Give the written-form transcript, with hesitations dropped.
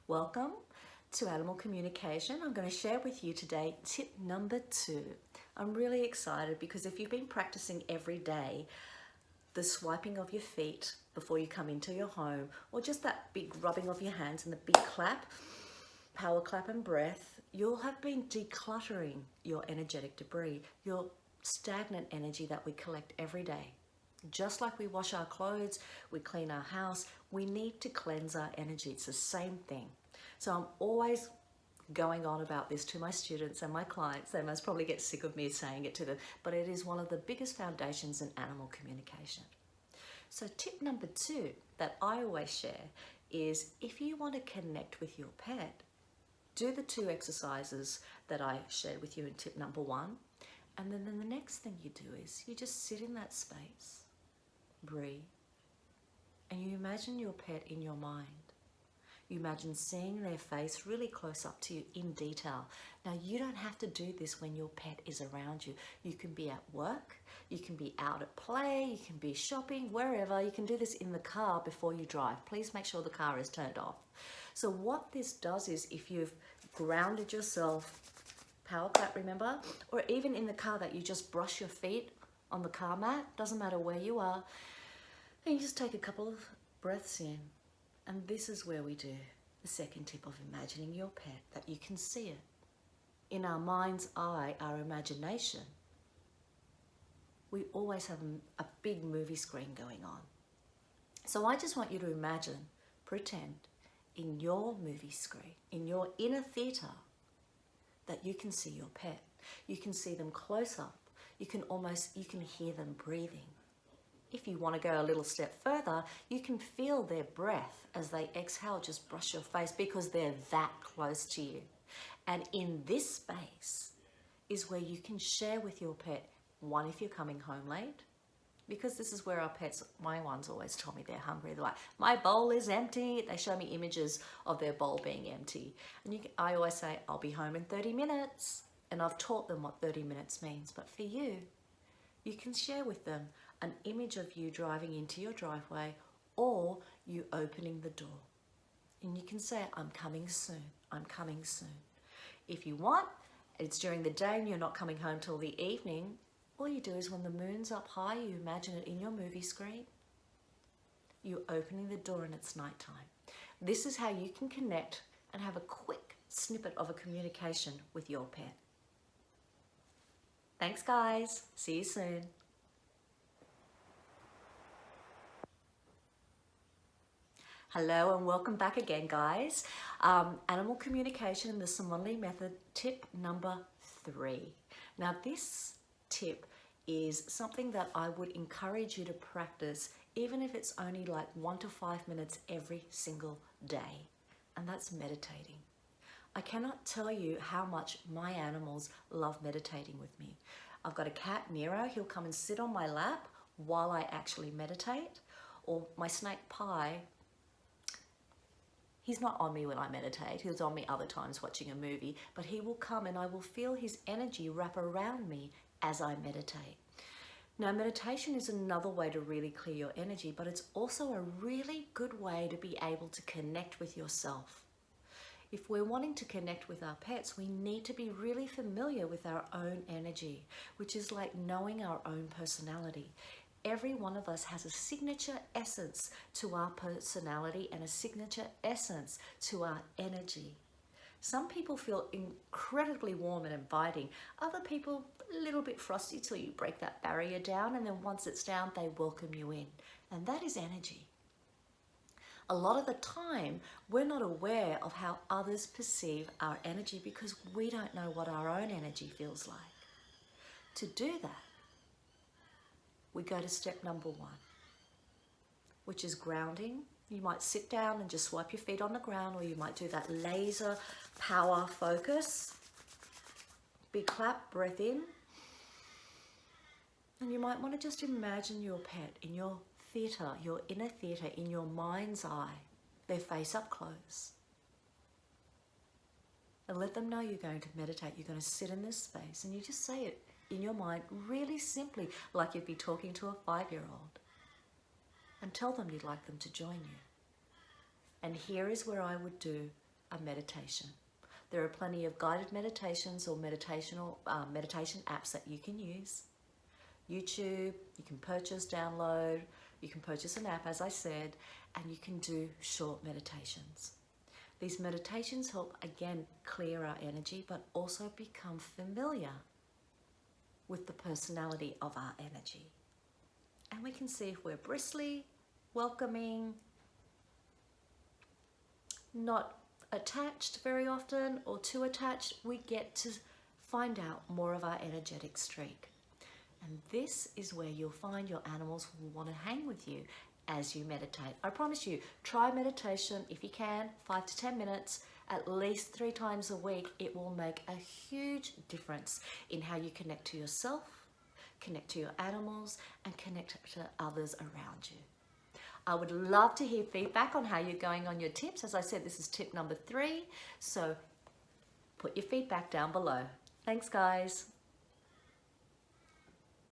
Welcome to Animal Communication. I'm going to share with you today tip number 2. I'm really excited because if you've been practicing every day the swiping of your feet before you come into your home, or just that big rubbing of your hands and the big clap, power clap and breath, you'll have been decluttering your energetic debris, your stagnant energy that we collect every day. Just like we wash our clothes, we clean our house, we need to cleanse our energy. It's the same thing. So I'm always going on about this to my students and my clients. They must probably get sick of me saying it to them, but it is one of the biggest foundations in animal communication. So tip number 2 that I always share is if you want to connect with your pet, do the 2 exercises that I shared with you in tip number 1. And then the next thing you do is you just sit in that space, breathe, and you imagine your pet in your mind. You imagine seeing their face really close up to you in detail. Now, you don't have to do this when your pet is around you. You can be at work, you can be out at play, you can be shopping, wherever. You can do this in the car before you drive. Please make sure the car is turned off. So what this does is if you've grounded yourself, power clap, remember? Or even in the car that you just brush your feet on the car mat, doesn't matter where you are, and you just take a couple of breaths in. And this is where we do the second tip of imagining your pet, that you can see it. In our mind's eye, our imagination, we always have a big movie screen going on. So I just want you to imagine, pretend, in your movie screen, in your inner theatre, that you can see your pet. You can see them close up. You can hear them breathing. If you want to go a little step further, you can feel their breath as they exhale, just brush your face because they're that close to you. And in this space is where you can share with your pet, one, if you're coming home late, because this is where our pets, my ones always tell me they're hungry. They're like, my bowl is empty. They show me images of their bowl being empty. And I always say, I'll be home in 30 minutes. And I've taught them what 30 minutes means. But for you, you can share with them an image of you driving into your driveway or you opening the door. And you can say, I'm coming soon. I'm coming soon. If you want, it's during the day and you're not coming home till the evening, all you do is when the moon's up high, you imagine it in your movie screen, you're opening the door and it's nighttime. This is how you can connect and have a quick snippet of a communication with your pet. Thanks, guys. See you soon. Hello and welcome back again, guys. Animal communication, the Simonne Lee method, tip number 3. Now this tip is something that I would encourage you to practice, even if it's only like 1 to 5 minutes every single day, and that's meditating. I cannot tell you how much my animals love meditating with me. I've got a cat, Nero. He'll come and sit on my lap while I actually meditate. Or my snake, Pie, he's not on me when I meditate. He's on me other times watching a movie, but he will come and I will feel his energy wrap around me as I meditate. Now, meditation is another way to really clear your energy, but it's also a really good way to be able to connect with yourself. If we're wanting to connect with our pets, we need to be really familiar with our own energy, which is like knowing our own personality. Every one of us has a signature essence to our personality and a signature essence to our energy. Some people feel incredibly warm and inviting. Other people, a little bit frosty till you break that barrier down, and then once it's down, they welcome you in. And that is energy. A lot of the time, we're not aware of how others perceive our energy because we don't know what our own energy feels like. To do that, we go to step number 1, which is grounding. You might sit down and just swipe your feet on the ground, or you might do that laser power focus. Big clap, breath in. And you might want to just imagine your pet in your theatre, your inner theatre, in your mind's eye, their face up close. And let them know you're going to meditate, you're going to sit in this space, and you just say it in your mind really simply, like you'd be talking to a 5-year-old. And tell them you'd like them to join you. And here is where I would do a meditation. There are plenty of guided meditations or meditation apps that you can use. YouTube, you can purchase, download, you can purchase an app, as I said, and you can do short meditations. These meditations help, again, clear our energy, but also become familiar with the personality of our energy. And we can see if we're bristly, welcoming, not attached very often, or too attached. We get to find out more of our energetic streak. And this is where you'll find your animals will want to hang with you as you meditate. I promise you, try meditation if you can, 5 to 10 minutes, at least 3 times a week. It will make a huge difference in how you connect to yourself, connect to your animals, and connect to others around you. I would love to hear feedback on how you're going on your tips. As I said, this is tip number 3, so put your feedback down below. Thanks, guys.